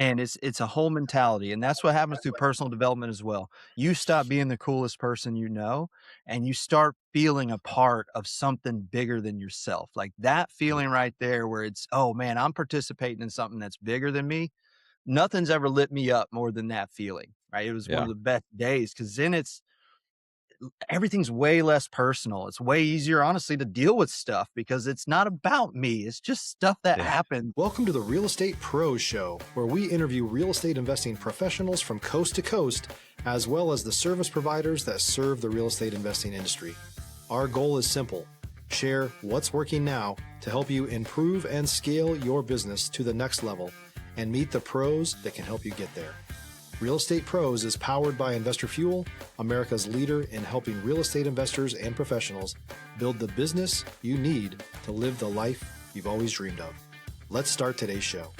And it's a whole mentality, and that's what happens through personal development as well. You stop being the coolest person you know, and you start feeling a part of something bigger than yourself. Like that feeling right there where it's, "Oh, man, I'm participating in something that's bigger than me." Nothing's ever lit me up more than that feeling, right? It was one Yeah. of the best days because then everything's way less personal. It's way easier, honestly, to deal with stuff because it's not about me. It's just stuff that Yeah. happened. Welcome to the Real Estate Pros Show, where we interview real estate investing professionals from coast to coast, as well as the service providers that serve the real estate investing industry. Our goal is simple: share what's working now to help you improve and scale your business to the next level and meet the pros that can help you get there. Real Estate Pros is powered by Investor Fuel, America's leader in helping real estate investors and professionals build the business you need to live the life you've always dreamed of. Let's start today's show.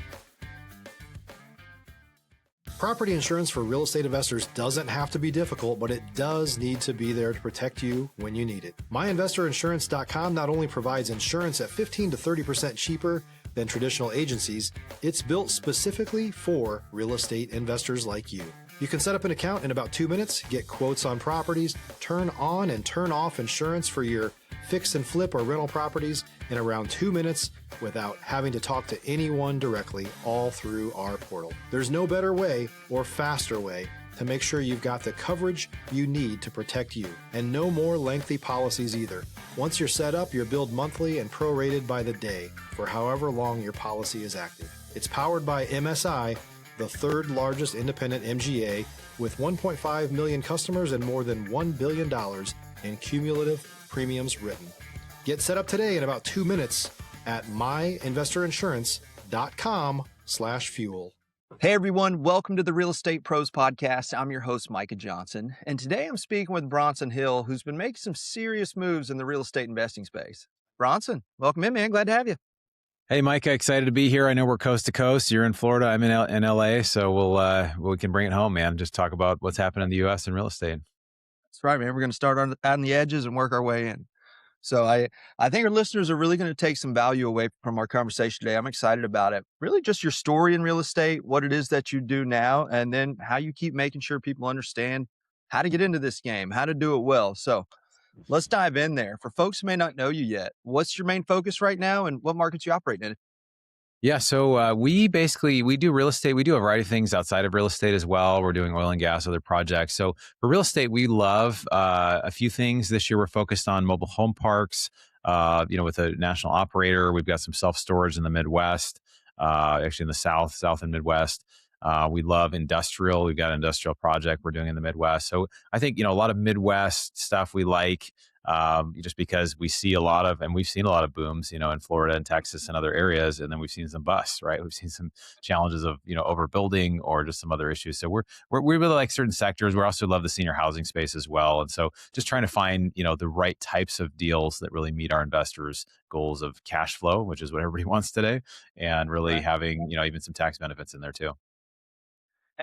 Property insurance for real estate investors doesn't have to be difficult, but it does need to be there to protect you when you need it. MyInvestorInsurance.com not only provides insurance at 15 to 30% cheaper than traditional agencies, it's built specifically for real estate investors like you. You can set up an account in about 2 minutes, get quotes on properties, turn on and turn off insurance for your fix and flip or rental properties in around 2 minutes without having to talk to anyone directly, all through our portal. There's no better way or faster way to make sure you've got the coverage you need to protect you, and no more lengthy policies either. Once you're set up, you're billed monthly and prorated by the day for however long your policy is active. It's powered by MSI, the third largest independent MGA, with 1.5 million customers and more than $1 billion in cumulative premiums written. Get set up today in about 2 minutes at myinvestorinsurance.com/fuel. Hey everyone, welcome to the Real Estate Pros Podcast. I'm your host, Micah Johnson, and today I'm speaking with Bronson Hill, who's been making some serious moves in the real estate investing space. Bronson, welcome in, man. Glad to have you. Hey, Micah, excited to be here. I know we're coast to coast. You're in Florida. I'm in LA, so we can bring it home, man. Just talk about what's happening in the U.S. in real estate. That's right, man. We're going to start on the edges and work our way in. So I think our listeners are really going to take some value away from our conversation today. I'm excited about it. Really just your story in real estate, what it is that you do now, and then how you keep making sure people understand how to get into this game, how to do it well. So let's dive in there. For folks who may not know you yet, what's your main focus right now and what markets you operate in? Yeah, so we do real estate. We do a variety of things outside of real estate as well. We're doing oil and gas, other projects. So for real estate, we love a few things. This year, we're focused on mobile home parks. With a national operator, we've got some self storage in the Midwest, actually in the South and Midwest. We love industrial. We've got an industrial project we're doing in the Midwest. So I think, a lot of Midwest stuff we like, just because we see a lot of, and we've seen a lot of booms, in Florida and Texas and other areas. And then we've seen some busts, right? We've seen some challenges of, overbuilding or just some other issues. So we really like certain sectors. We also love the senior housing space as well. And so just trying to find, the right types of deals that really meet our investors' goals of cash flow, which is what everybody wants today, and really Right. having, even some tax benefits in there too.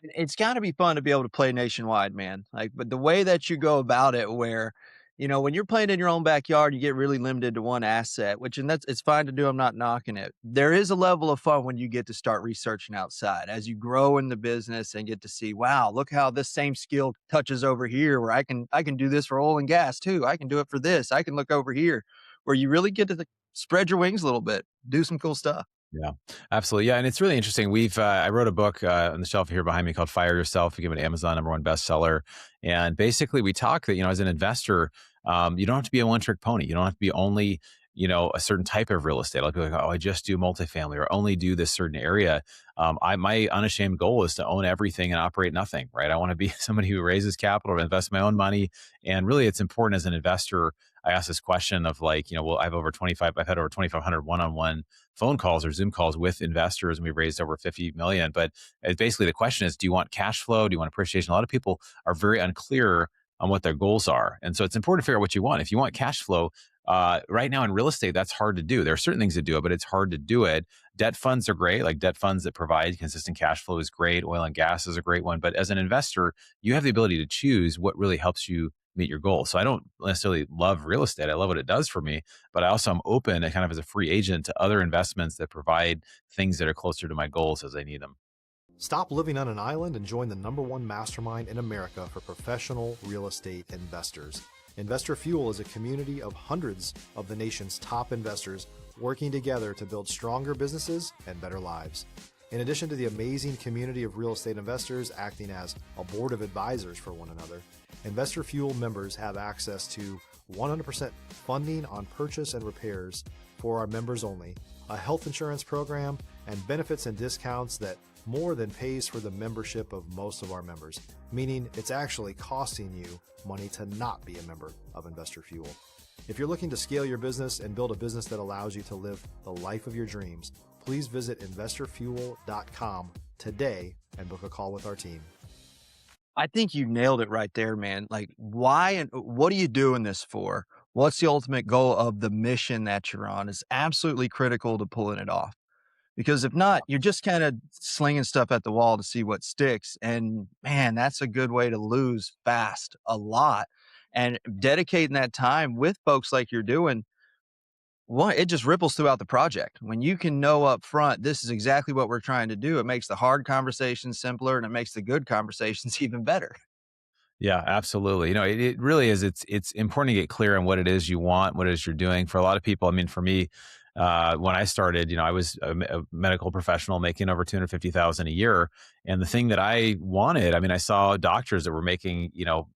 And it's got to be fun to be able to play nationwide, man. Like, but the way that you go about it, where, when you're playing in your own backyard, you get really limited to one asset, and it's fine to do. I'm not knocking it. There is a level of fun when you get to start researching outside as you grow in the business and get to see, wow, look how this same skill touches over here where I can do this for oil and gas too. I can do it for this. I can look over here where you really get to spread your wings a little bit, do some cool stuff. Yeah, absolutely. Yeah. And it's really interesting. I wrote a book on the shelf here behind me called Fire Yourself. We give it an Amazon #1 bestseller. And basically we talk that, as an investor, you don't have to be a one trick pony. You don't have to be only, a certain type of real estate. Like, oh, I just do multifamily or only do this certain area. My unashamed goal is to own everything and operate nothing, right? I want to be somebody who raises capital, invest my own money. And really it's important as an investor. I ask this question of like, I've had over 2,500 one-on-one phone calls or Zoom calls with investors, and we've raised over 50 million. But basically the question is, do you want cash flow? Do you want appreciation? A lot of people are very unclear on what their goals are. And so it's important to figure out what you want. If you want cash flow, right now in real estate, that's hard to do. There are certain things to do it, but it's hard to do it. Debt funds are great. Like debt funds that provide consistent cash flow is great. Oil and gas is a great one. But as an investor, you have the ability to choose what really helps you meet your goals. So I don't necessarily love real estate. I love what it does for me, but I also am open and kind of as a free agent to other investments that provide things that are closer to my goals as I need them. Stop living on an island and join the #1 mastermind in America for professional real estate investors. Investor Fuel is a community of hundreds of the nation's top investors working together to build stronger businesses and better lives. In addition to the amazing community of real estate investors acting as a board of advisors for one another, Investor Fuel members have access to 100% funding on purchase and repairs for our members only, a health insurance program, and benefits and discounts that more than pays for the membership of most of our members, meaning it's actually costing you money to not be a member of Investor Fuel. If you're looking to scale your business and build a business that allows you to live the life of your dreams, please visit investorfuel.com today and book a call with our team. I think you nailed it right there, man. Like, why and what are you doing this for? What's the ultimate goal of the mission that you're on is absolutely critical to pulling it off. Because if not, you're just kind of slinging stuff at the wall to see what sticks. And man, that's a good way to lose fast a lot. And dedicating that time with folks like you're doing, one, it just ripples throughout the project. When you can know up front, this is exactly what we're trying to do, it makes the hard conversations simpler and it makes the good conversations even better. Yeah, absolutely. It really is. It's important to get clear on what it is you want, what it is you're doing. For a lot of people, I mean, for me, when I started, I was a medical professional making over 250,000 a year, and the thing that I wanted, I mean, I saw doctors that were making,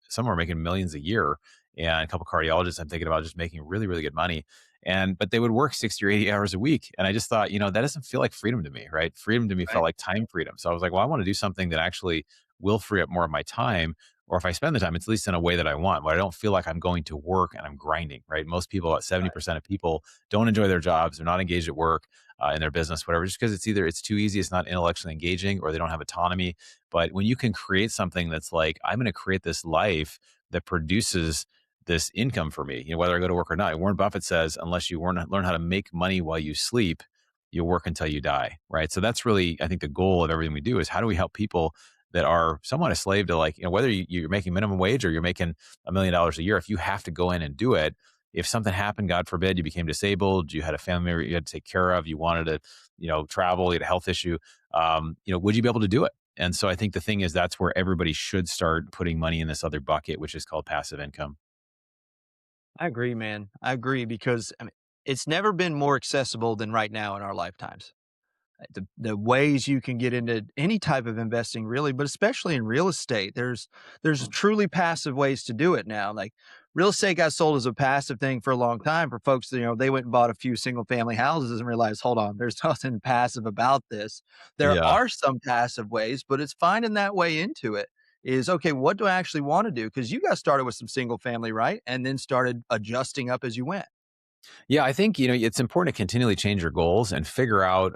some were making millions a year, and a couple cardiologists I'm thinking about just making really, really good money. But they would work 60 or 80 hours a week. And I just thought, that doesn't feel like freedom to me, right? Freedom to me felt Right. like time freedom. So I was like, well, I want to do something that actually will free up more of my time, or if I spend the time, it's at least in a way that I want, where I don't feel like I'm going to work and I'm grinding, right? Most people, about 70% of people, don't enjoy their jobs. They're not engaged at work, in their business, whatever, just because it's too easy. It's not intellectually engaging, or they don't have autonomy. But when you can create something that's like, I'm going to create this life that produces this income for me, whether I go to work or not. Warren Buffett says, unless you learn how to make money while you sleep, you'll work until you die, right? So that's really, I think, the goal of everything we do is how do we help people that are somewhat a slave to, like, whether you're making minimum wage or you're making $1 million a year, if you have to go in and do it, if something happened, God forbid, you became disabled, you had a family member you had to take care of, you wanted to, travel, you had a health issue, would you be able to do it? And so I think the thing is that's where everybody should start putting money in this other bucket, which is called passive income. I agree, man. I agree because I mean, it's never been more accessible than right now in our lifetimes. The ways you can get into any type of investing really, but especially in real estate, there's truly passive ways to do it now. Like real estate got sold as a passive thing for a long time for folks that, they went and bought a few single family houses and realized, hold on, there's nothing passive about this. There Yeah. are some passive ways, but it's finding that way into it is okay, what do I actually want to do? Because you got started with some single family, right? And then started adjusting up as you went. Yeah, I think, it's important to continually change your goals and figure out,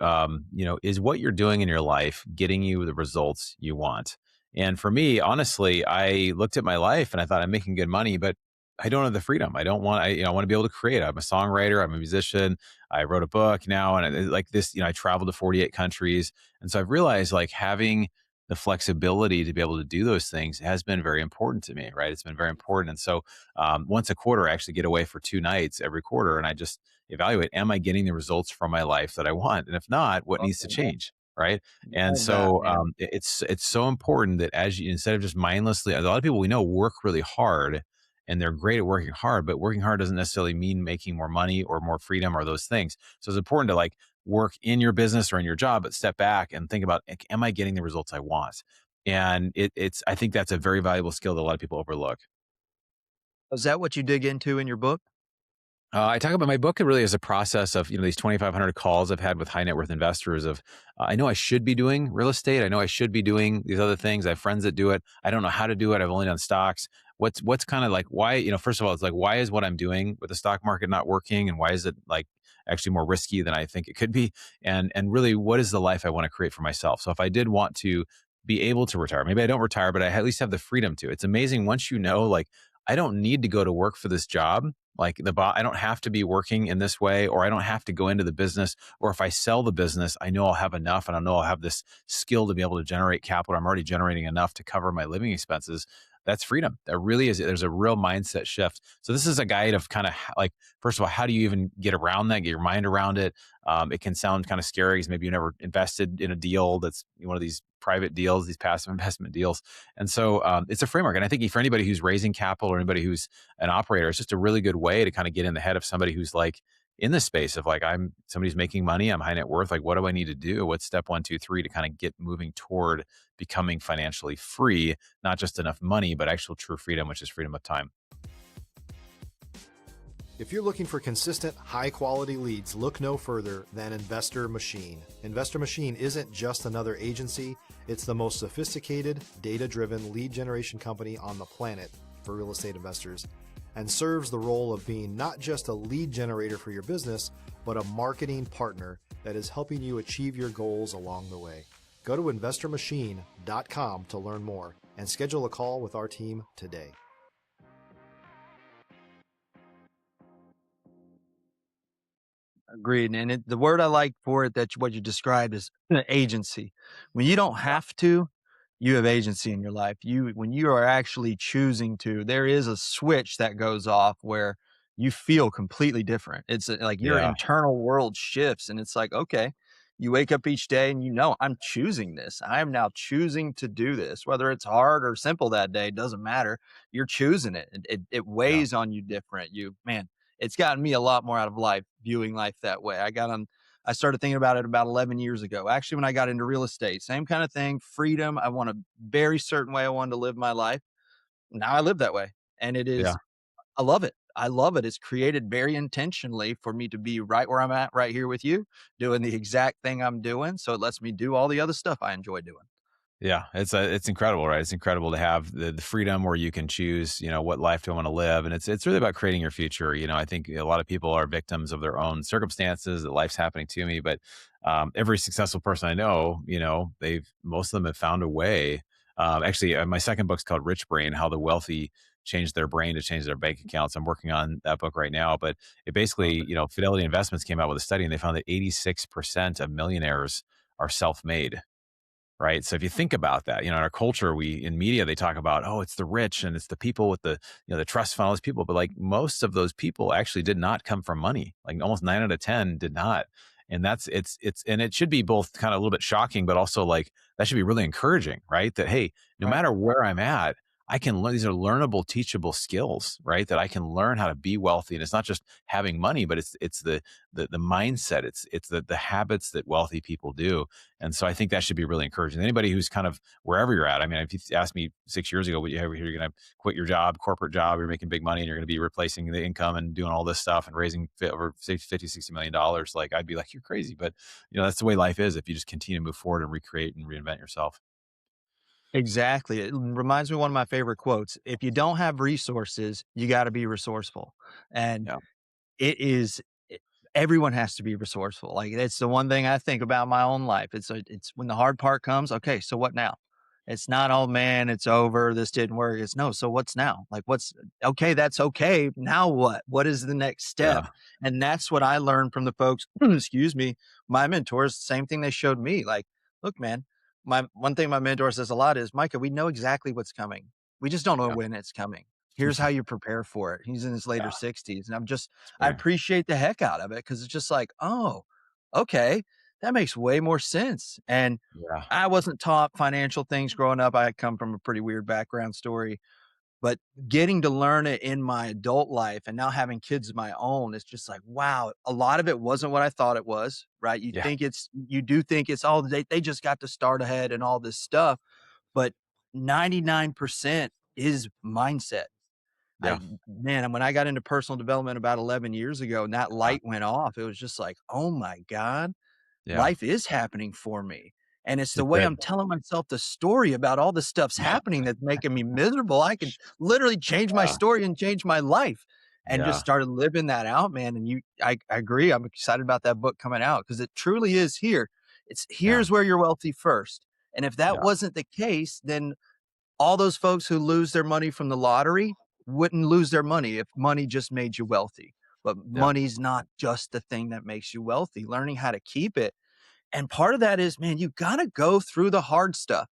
is what you're doing in your life getting you the results you want? And for me, honestly, I looked at my life and I thought I'm making good money, but I don't have the freedom. I don't want, I want to be able to create. I'm a songwriter. I'm a musician. I wrote a book now. And like this, I traveled to 48 countries. And so I've realized like having the flexibility to be able to do those things has been very important to me, right? It's been very important. And so once a quarter, I actually get away for 2 nights every quarter, and I just evaluate: Am I getting the results from my life that I want? And if not, what needs to Okay. change, right? And Love that, so man. it's so important that as you, instead of just mindlessly, a lot of people we know work really hard, and they're great at working hard, but working hard doesn't necessarily mean making more money or more freedom or those things. So it's important to like work in your business or in your job, but step back and think about, like, am I getting the results I want? And I think that's a very valuable skill that a lot of people overlook. Is that what you dig into in your book? I talk about my book. It really is a process of, these 2,500 calls I've had with high net worth investors of, I know I should be doing real estate. I know I should be doing these other things. I have friends that do it. I don't know how to do it. I've only done stocks. What's kind of like, why, first of all, it's like, why is what I'm doing with the stock market not working? And why is it like actually more risky than I think it could be? And really, what is the life I want to create for myself? So if I did want to be able to retire, maybe I don't retire, but I at least have the freedom to. It's amazing once like, I don't need to go to work for this job. Like I don't have to be working in this way, or I don't have to go into the business. Or if I sell the business, I know I'll have enough, and I know I'll have this skill to be able to generate capital. I'm already generating enough to cover my living expenses. That's freedom. That really is. There's a real mindset shift. So this is a guide of kind of like, first of all, how do you even get around that? Get your mind around it. It can sound kind of scary because maybe you never invested in a deal that's one of these private deals, these passive investment deals. And so it's a framework. And I think for anybody who's raising capital or anybody who's an operator, it's just a really good way to kind of get in the head of somebody who's like in the space of like, I'm somebody's making money, I'm high net worth. Like, what do I need to do? What's step 1, 2, 3 to kind of get moving toward becoming financially free, not just enough money, but actual true freedom, which is freedom of time. If you're looking for consistent, high-quality leads, look no further than Investor Machine. Investor Machine isn't just another agency. It's the most sophisticated, data-driven lead generation company on the planet for real estate investors, and serves the role of being not just a lead generator for your business, but a marketing partner that is helping you achieve your goals along the way. Go to investormachine.com to learn more and schedule a call with our team today. Agreed. And the word I like for it, what you described is agency. When you don't have to, you have agency in your life. When you are actually choosing to, there is a switch that goes off where you feel completely different. It's like your Yeah. internal world shifts, and it's like, okay, you wake up each day and I'm choosing this. I am now choosing to do this, whether it's hard or simple that day, doesn't matter. You're choosing it. It Yeah. weighs on you different. Man, it's gotten me a lot more out of life, viewing life that way. I started thinking about it about 11 years ago. Actually, when I got into real estate, same kind of thing, freedom. I want a very certain way I wanted to live my life. Now I live that way. And Yeah. I love it. I love it. It's created very intentionally for me to be right where I'm at right here with you, doing the exact thing I'm doing. So it lets me do all the other stuff I enjoy doing. Yeah, it's incredible, right? It's incredible to have the freedom where you can choose, what life do I want to live, and it's really about creating your future. I think a lot of people are victims of their own circumstances. That life's happening to me, but every successful person I know, most of them have found a way. Actually, my second book's called Rich Brain: How the Wealthy Change Their Brain to Change Their Bank Accounts. I'm working on that book right now, but it Love basically, it. Fidelity Investments came out with a study, and they found that 86% of millionaires are self-made. Right. So if you think about that, in our culture, in media, they talk about, oh, it's the rich and it's the people with the trust fund, all those people. But like most of those people actually did not come from money. Like almost 9 out of 10 did not. And and it should be both kind of a little bit shocking, but also like that should be really encouraging, right? That, hey, no Right. matter where I'm at, I can learn. These are learnable, teachable skills, right? That I can learn how to be wealthy. And it's not just having money, but it's the mindset. It's the habits that wealthy people do. And so I think that should be really encouraging. Anybody who's kind of wherever you're at. I mean, if you asked me 6 years ago, you're going to quit your job, corporate job, you're making big money, and you're going to be replacing the income and doing all this stuff and raising over $50-$60 million. Like, I'd be like, you're crazy. But, that's the way life is if you just continue to move forward and recreate and reinvent yourself. Exactly. It reminds me of one of my favorite quotes. If you don't have resources, you got to be resourceful. And Yeah. it is e everyone has to be resourceful. Like, that's the one thing I think about my own life. It's when the hard part comes, okay, so what now? It's not, "Oh, man, it's over, this didn't work." It's, "No, so what's now?" Like, "Okay, that's okay, now what? What is the next step?" Yeah. And that's what I learned from the folks, excuse me, my mentors, same thing they showed me, like, "Look, man," my one thing my mentor says a lot is, "Micah, we know exactly what's coming. We just don't know Yeah. when it's coming. Here's how you prepare for it." He's in his later Yeah. 60s, and It's I big. appreciate the heck out of it because it's just like, "Oh, okay, that makes way more sense." And Yeah. I wasn't taught financial things growing up. I come from a pretty weird background story, but getting to learn it in my adult life and now having kids of my own, it's just like, wow, a lot of it wasn't what I thought it was, right? Yeah. You do think it's all they just got to start ahead and all this stuff, but 99% is mindset. Yeah. Man, and when I got into personal development about 11 years ago and that Yeah. light went off, it was just like, oh my God, Yeah. life is happening for me. And it's the It way did. I'm telling myself the story about all the stuff's Yeah. happening that's making me miserable. I can literally change my Yeah. story and change my life and just Yeah. started living that out, man. And I agree. I'm excited about that book coming out because it truly is here. Yeah. Here's where you're wealthy first. And if that Yeah. wasn't the case, then all those folks who lose their money from the lottery wouldn't lose their money if money just made you wealthy. But Yeah. money's not just the thing that makes you wealthy. Learning how to keep it, and part of that is, man, you gotta go through the hard stuff.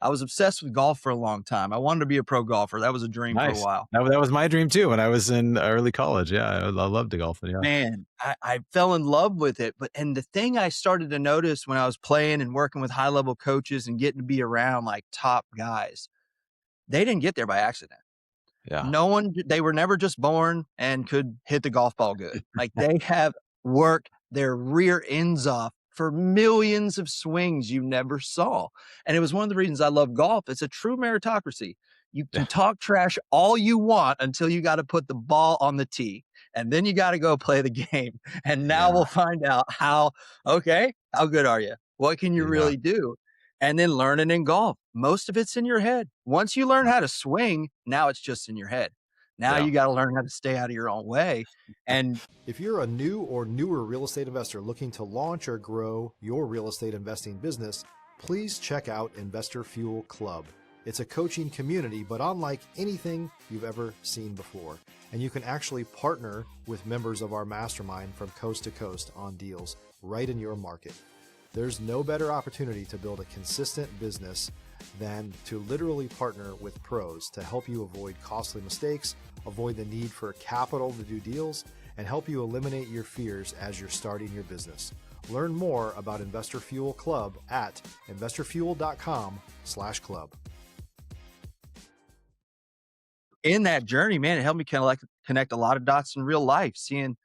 I was obsessed with golf for a long time. I wanted to be a pro golfer. That was a dream for a Nice. while. That was my dream too when I was in early college. Yeah, I loved the golf. Yeah. Man, I fell in love with it. And the thing I started to notice when I was playing and working with high level coaches and getting to be around like top guys, they didn't get there by accident. Yeah. No one, they were never just born and could hit the golf ball good. Like they have worked their rear ends off for millions of swings you never saw. And it was one of the reasons I love golf. It's a true meritocracy. You can talk trash all you want until you got to put the ball on the tee. And then you got to go play the game. And now Yeah. we'll find out how good are you? What can you Yeah. really do? And then learning in golf. Most of it's in your head. Once you learn how to swing, now it's just in your head. Now Yeah. you got to learn how to stay out of your own way. And If you're a new or newer real estate investor looking to launch or grow your real estate investing business, please check out Investor Fuel Club. It's a coaching community, but unlike anything you've ever seen before. And you can actually partner with members of our mastermind from coast to coast on deals right in your market. There's no better opportunity to build a consistent business than to literally partner with pros to help you avoid costly mistakes, avoid the need for capital to do deals, and help you eliminate your fears as you're starting your business. Learn more about Investor Fuel Club at investorfuel.com/club. in that journey, man, it helped me kind of like connect a lot of dots in real life, seeing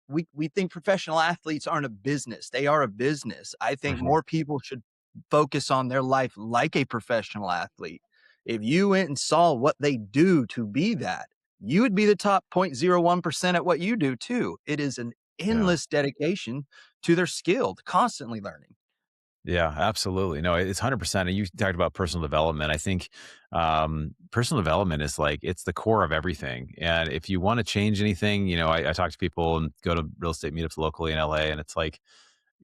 we think professional athletes aren't a business. They are a business. I think more people should focus on their life like a professional athlete. If you went and saw what they do to be that, you would be the top 0.01% at what you do too. It is an Yeah. endless dedication to their skill, constantly learning. Yeah, absolutely. No, it's 100%. And you talked about personal development. I think personal development is like, it's the core of everything. And if you want to change anything, I talk to people and go to real estate meetups locally in LA. And it's like,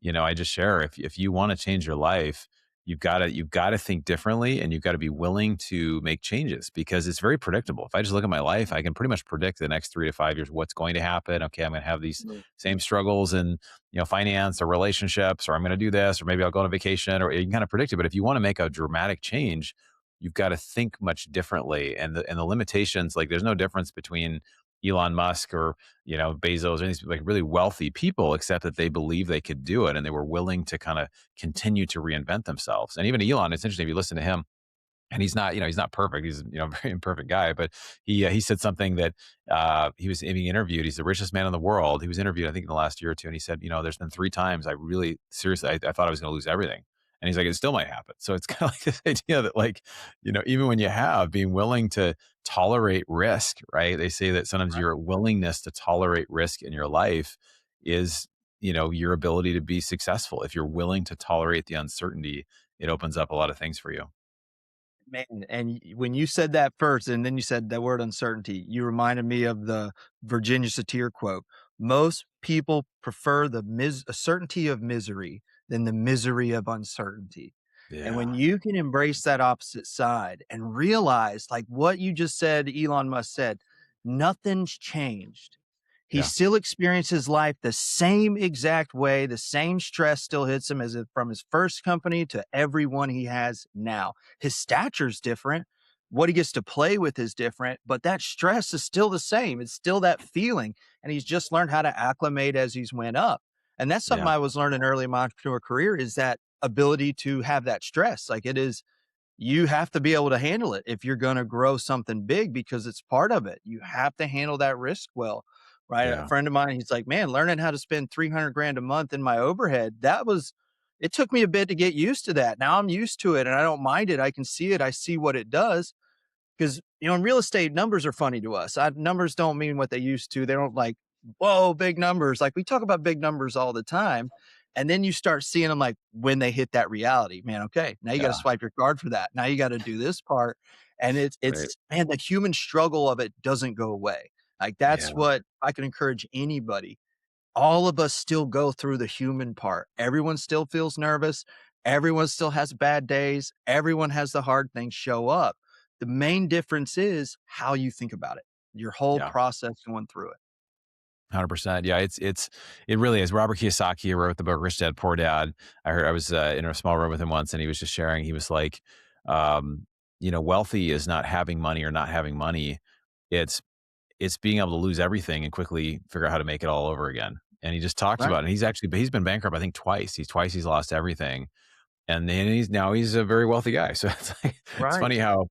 I just share if you want to change your life, you've got to think differently, and you've got to be willing to make changes, because it's very predictable. If I just look at my life, I can pretty much predict the next 3 to 5 years what's going to happen. Okay, I'm going to have these same struggles in finance or relationships, or I'm going to do this, or maybe I'll go on a vacation, or you can kind of predict it. But if you want to make a dramatic change, you've got to think much differently. And the limitations, like there's no difference between Elon Musk or Bezos or these like really wealthy people, except that they believe they could do it and they were willing to kind of continue to reinvent themselves. And even Elon, it's interesting if you listen to him, and he's not perfect. He's a very imperfect guy, but he said something that he was being interviewed. He's the richest man in the world. He was interviewed, I think, in the last year or two, and he said, there's been 3 times I really seriously I thought I was going to lose everything. And he's like, it still might happen. So it's kind of like this idea that, like, even when you have being willing to tolerate risk, right? They say that sometimes your willingness to tolerate risk in your life is, your ability to be successful. If you're willing to tolerate the uncertainty, it opens up a lot of things for you. Man, and when you said that first, and then you said that word uncertainty, you reminded me of the Virginia Satir quote. Most people prefer the certainty of misery than the misery of uncertainty. And when Yeah. you can embrace that opposite side and realize, like what you just said, Elon Musk said, nothing's changed. He Yeah. still experiences life the same exact way. The same stress still hits him as from his first company to everyone he has now. His stature's different. What he gets to play with is different, but that stress is still the same. It's still that feeling. And he's just learned how to acclimate as he's went up. And that's something Yeah. I was learning early in my entrepreneur career, is that ability to have that stress. Like it is, you have to be able to handle it if you're going to grow something big, because it's part of it. You have to handle that risk well, right? A Yeah. friend of mine, he's like, man, learning how to spend 300 grand a month in my overhead, it took me a bit to get used to that. Now I'm used to it and I don't mind it. I can see it. I see what it does. Because, in real estate, numbers are funny to us. Numbers don't mean what they used to. They don't like, whoa, big numbers. Like we talk about big numbers all the time. And then you start seeing them like when they hit that reality, man, okay, now you got to Yeah. swipe your card for that. Now you got to do this part. And Right. man, the human struggle of it doesn't go away. Like that's Yeah. what I can encourage anybody. All of us still go through the human part. Everyone still feels nervous. Everyone still has bad days. Everyone has the hard things show up. The main difference is how you think about it, your whole Yeah. process going through it. 100%. Yeah. It really is. Robert Kiyosaki wrote the book Rich Dad Poor Dad. I was in a small room with him once, and he was just sharing. He was like, um, wealthy is not having money or not having money. It's it's being able to lose everything and quickly figure out how to make it all over again. And he just talks Right. about it. He's been bankrupt, I think, twice. He's lost everything, and then he's a very wealthy guy. So it's Right. funny how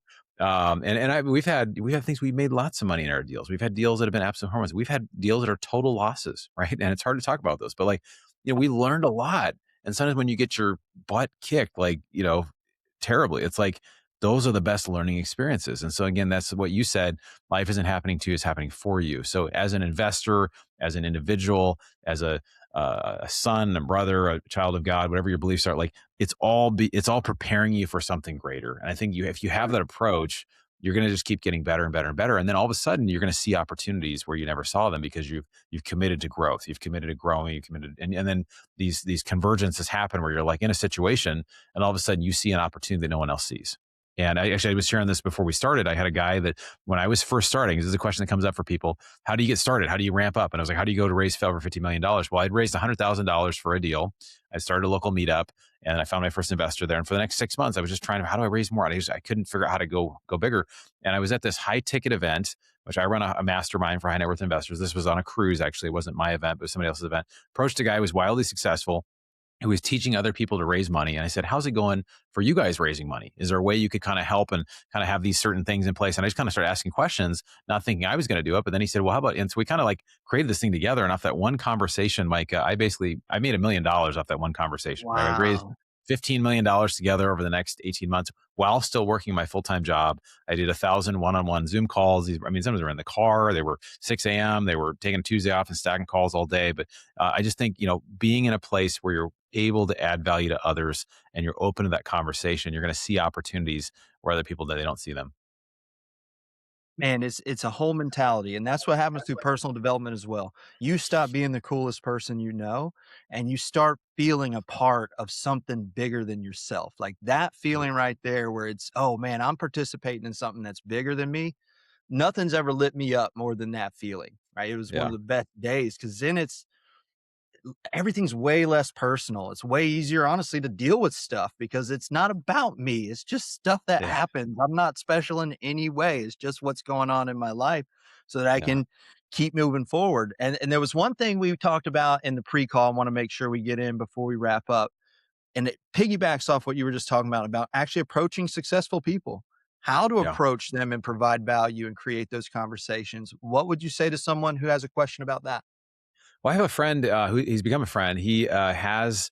we've had things, we've made lots of money in our deals. We've had deals that have been absolute home runs. We've had deals that are total losses, right? And it's hard to talk about those, but like, we learned a lot. And sometimes when you get your butt kicked, like, terribly, it's like those are the best learning experiences. And so again, that's what you said. Life isn't happening to you; it's happening for you. So as an investor, as an individual, as a son, a brother, a child of God, whatever your beliefs are, like it's all preparing you for something greater. And I think if you have that approach, you're going to just keep getting better and better and better. And then all of a sudden you're going to see opportunities where you never saw them because you've committed to growth. You've committed to growing, you've committed, and then these convergences happen where you're like in a situation and all of a sudden you see an opportunity that no one else sees. And I was sharing this before we started. I had a guy that when I was first starting, this is a question that comes up for people. How do you get started? How do you ramp up? And I was like, how do you go to raise over $50 million? Well, I'd raised $100,000 for a deal. I started a local meetup and I found my first investor there. And for the next 6 months, I was just trying to, how do I raise more? I couldn't figure out how to go bigger. And I was at this high ticket event, which I run a mastermind for high net worth investors. This was on a cruise. Actually, it wasn't my event, but somebody else's event. Approached a guy who was wildly successful, who was teaching other people to raise money. And I said, how's it going for you guys raising money? Is there a way you could kind of help and kind of have these certain things in place? And I just kind of started asking questions, not thinking I was going to do it. But then he said, well, how about, and so we kind of like created this thing together. And off that one conversation, Mike, I made $1 million off that one conversation, right? I raised Wow. $15 million together over the next 18 months while still working my full-time job. I did 1,000 one-on-one Zoom calls. Sometimes they were in the car, they were 6 a.m., they were taking Tuesday off and stacking calls all day. But I just think, being in a place where you're able to add value to others and you're open to that conversation, you're going to see opportunities where other people, they don't see them. Man, it's a whole mentality, and that's what happens through personal development as well. You stop being the coolest person you know, and you start feeling a part of something bigger than yourself. Like that feeling right there where it's, "Oh, man, I'm participating in something that's bigger than me." Nothing's ever lit me up more than that feeling, right? It was one Yeah. of the best days because then everything's way less personal. It's way easier, honestly, to deal with stuff because it's not about me. It's just stuff that Yeah. happens. I'm not special in any way. It's just what's going on in my life so that I Yeah. can keep moving forward. And there was one thing we talked about in the pre-call I want to make sure we get in before we wrap up. And it piggybacks off what you were just talking about actually approaching successful people. How to Yeah. approach them and provide value and create those conversations. What would you say to someone who has a question about that? Well, I have a friend who he's become a friend. He has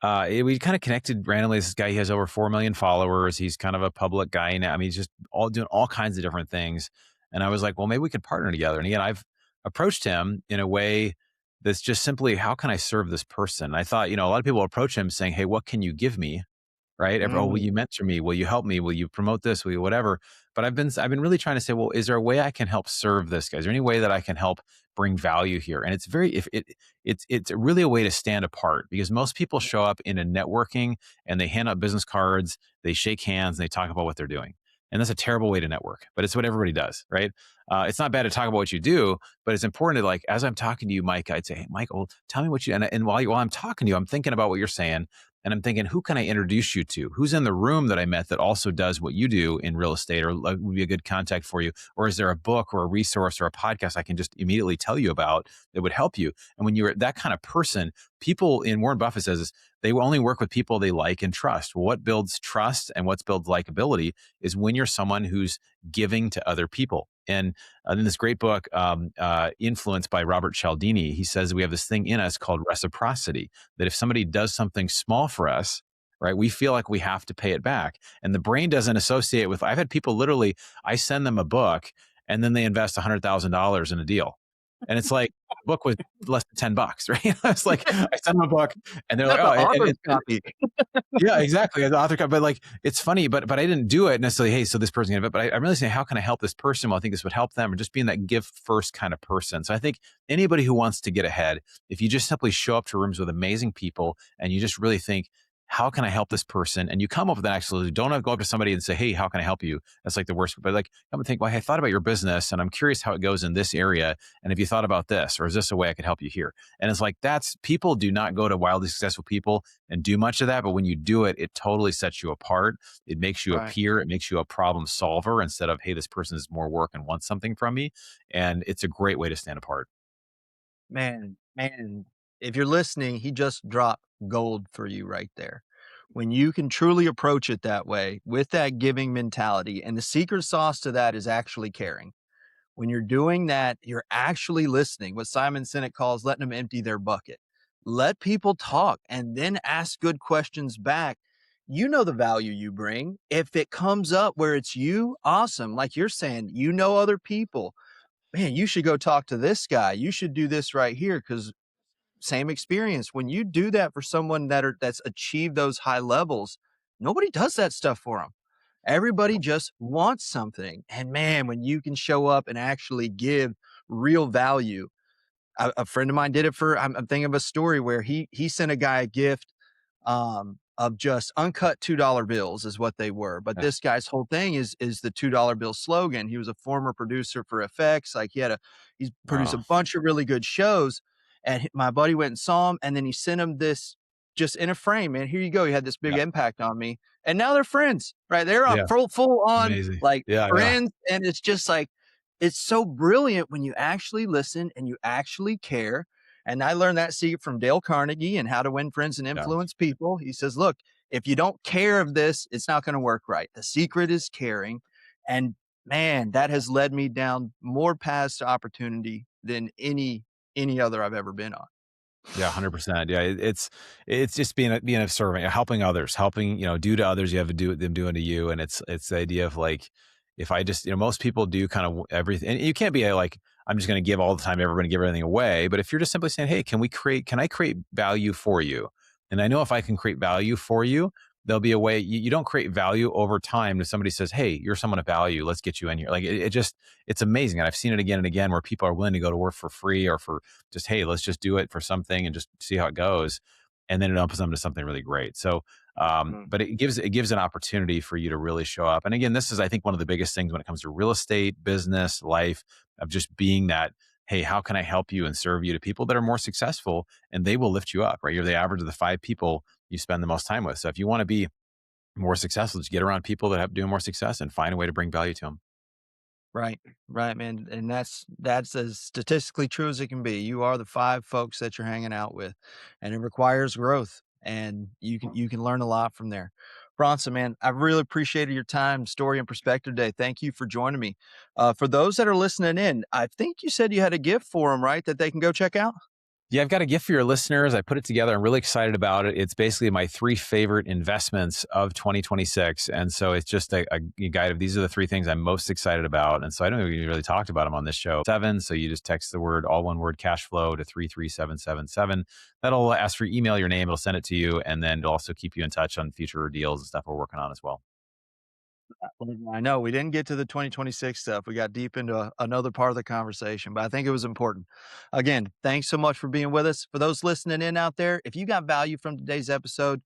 we kind of connected randomly. This guy, he has over 4 million followers. He's kind of a public guy now. I mean, he's just all doing all kinds of different things. And I was like, well, maybe we could partner together. And again, I've approached him in a way that's just simply, how can I serve this person? I thought, a lot of people approach him saying, hey, what can you give me? Right? Oh, will Mm, you mentor me? Will you help me? Will you promote this? Will you whatever? But I've been really trying to say, well, is there a way I can help serve this guy? Is there any way that I can help bring value here? And it's very, if it it's really a way to stand apart because most people show up in a networking and they hand out business cards, they shake hands, and they talk about what they're doing. And that's a terrible way to network, but it's what everybody does, right? It's not bad to talk about what you do, but it's important to, like, as I'm talking to you, Mike, I'd say, hey, Michael, tell me what you, and while I'm talking to you, I'm thinking about what you're saying. And I'm thinking, who can I introduce you to? Who's in the room that I met that also does what you do in real estate or like, would be a good contact for you? Or is there a book or a resource or a podcast I can just immediately tell you about that would help you? And when you're that kind of person, people, in Warren Buffett says this, they will only work with people they like and trust. Well, what builds trust and what builds likability is when you're someone who's giving to other people. And in this great book, Influenced by Robert Cialdini, he says we have this thing in us called reciprocity, that if somebody does something small for us, right, we feel like we have to pay it back. And the brain doesn't associate with, I've had people literally, I send them a book and then they invest $100,000 in a deal. And it's like, the book was less than $10, right? It's like, I send them a book and they're like, got the oh, author's copy. yeah, exactly. The author, but like, it's funny, but I didn't do it necessarily. Hey, so this person, but I'm really saying, how can I help this person? Well, I think this would help them, or just being that give first kind of person. So I think anybody who wants to get ahead, if you just simply show up to rooms with amazing people and you just really think, how can I help this person? And you come up with an actual solution. Don't go up to somebody and say, hey, how can I help you? That's like the worst. But like, come and think, well, hey, I thought about your business and I'm curious how it goes in this area. And have you thought about this? Or is this a way I could help you here? And it's like, people do not go to wildly successful people and do much of that. But when you do it, it totally sets you apart. It makes you a Right. peer. It makes you a problem solver instead of, hey, this person is more work and wants something from me. And it's a great way to stand apart. Man, if you're listening, he just dropped gold for you right there. When you can truly approach it that way with that giving mentality, and the secret sauce to that is actually caring. When you're doing that, you're actually listening, what Simon Sinek calls letting them empty their bucket. Let people talk and then ask good questions back. You know the value you bring. If it comes up where it's you, awesome. Like you're saying, you know other people. Man, you should go talk to this guy. You should do this right here because same experience. When you do that for someone that's achieved those high levels, nobody does that stuff for them. Everybody just wants something. And man, when you can show up and actually give real value, a friend of mine did it for, I'm thinking of a story where he sent a guy a gift of just uncut $2 bills is what they were. But Yeah. this guy's whole thing is the $2 bill slogan. He was a former producer for FX. Like he's produced a Wow. bunch of really good shows. And my buddy went and saw him, and then he sent him this just in a frame. Man, here you go. You had this big Yeah. impact on me. And now they're friends, right? They're on Yeah. full on Amazing. like Yeah. Yeah. friends. And it's just like, it's so brilliant when you actually listen and you actually care. And I learned that secret from Dale Carnegie and How to Win Friends and Yeah. Influence People. He says, look, if you don't care of this, it's not going to work right. The secret is caring. And man, that has led me down more paths to opportunity than any other I've ever been on. Yeah, 100%. Yeah, it's just being a servant, helping others, helping, do to others, you have to do them doing to you. And it's the idea of like, if I just, most people do kind of everything, and you can't be like, I'm just going to give all the time, ever going to give everything away. But if you're just simply saying, hey, can I create value for you? And I know if I can create value for you, there'll be a way. You don't create value over time if somebody says, hey, you're someone of value, let's get you in here. Like it's amazing. And I've seen it again and again where people are willing to go to work for free or for just, hey, let's just do it for something and just see how it goes. And then it opens them to something really great. So, Mm. but it gives an opportunity for you to really show up. And again, this is, I think, one of the biggest things when it comes to real estate, business, life, of just being that, hey, how can I help you and serve you to people that are more successful, and they will lift you up, right? You're the average of the 5 people you spend the most time with. So if you want to be more successful, just get around people that have doing more success and find a way to bring value to them. Right, right, man, and that's as statistically true as it can be. You are the 5 folks that you're hanging out with, and it requires growth, and you can learn a lot from there. Bronson, man, I really appreciated your time, story, and perspective today. Thank you for joining me. For those that are listening in, I think you said you had a gift for them, right? That they can go check out? Yeah, I've got a gift for your listeners. I put it together. I'm really excited about it. It's basically my 3 favorite investments of 2026. And so it's just a guide of these are the 3 things I'm most excited about. And so I don't think we really talked about them on this show. 7. So you just text the word, all one word, cash flow to 33777. That'll ask for your email, your name. It'll send it to you. And then it'll also keep you in touch on future deals and stuff we're working on as well. I know we didn't get to the 2026 stuff. We got deep into another part of the conversation, but I think it was important. Again, thanks so much for being with us. For those listening in out there, if you got value from today's episode,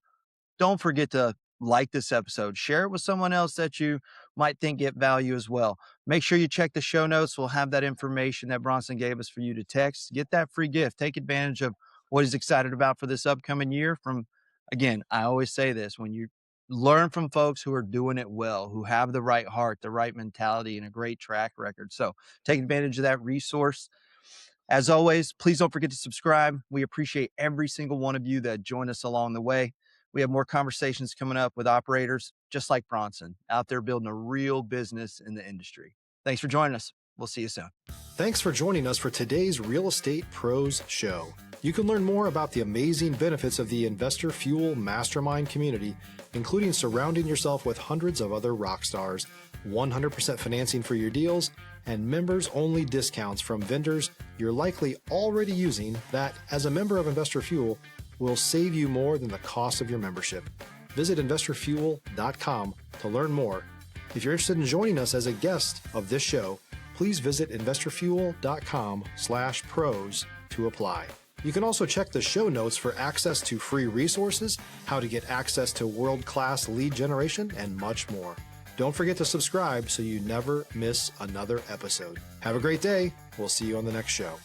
don't forget to like this episode. Share it with someone else that you might think get value as well. Make sure you check the show notes. We'll have that information that Bronson gave us for you to text. Get that free gift. Take advantage of what he's excited about for this upcoming year. Again, I always say this, when you learn from folks who are doing it well, who have the right heart, the right mentality, and a great track record. So take advantage of that resource. As always, please don't forget to subscribe. We appreciate every single one of you that join us along the way. We have more conversations coming up with operators just like Bronson out there building a real business in the industry. Thanks for joining us. We'll see you soon. Thanks for joining us for today's Real Estate Pros Show. You can learn more about the amazing benefits of the Investor Fuel Mastermind community, including surrounding yourself with hundreds of other rock stars, 100% financing for your deals, and members-only discounts from vendors you're likely already using that, as a member of Investor Fuel, will save you more than the cost of your membership. Visit investorfuel.com to learn more. If you're interested in joining us as a guest of this show, please visit investorfuel.com/pros to apply. You can also check the show notes for access to free resources, how to get access to world-class lead generation, and much more. Don't forget to subscribe so you never miss another episode. Have a great day. We'll see you on the next show.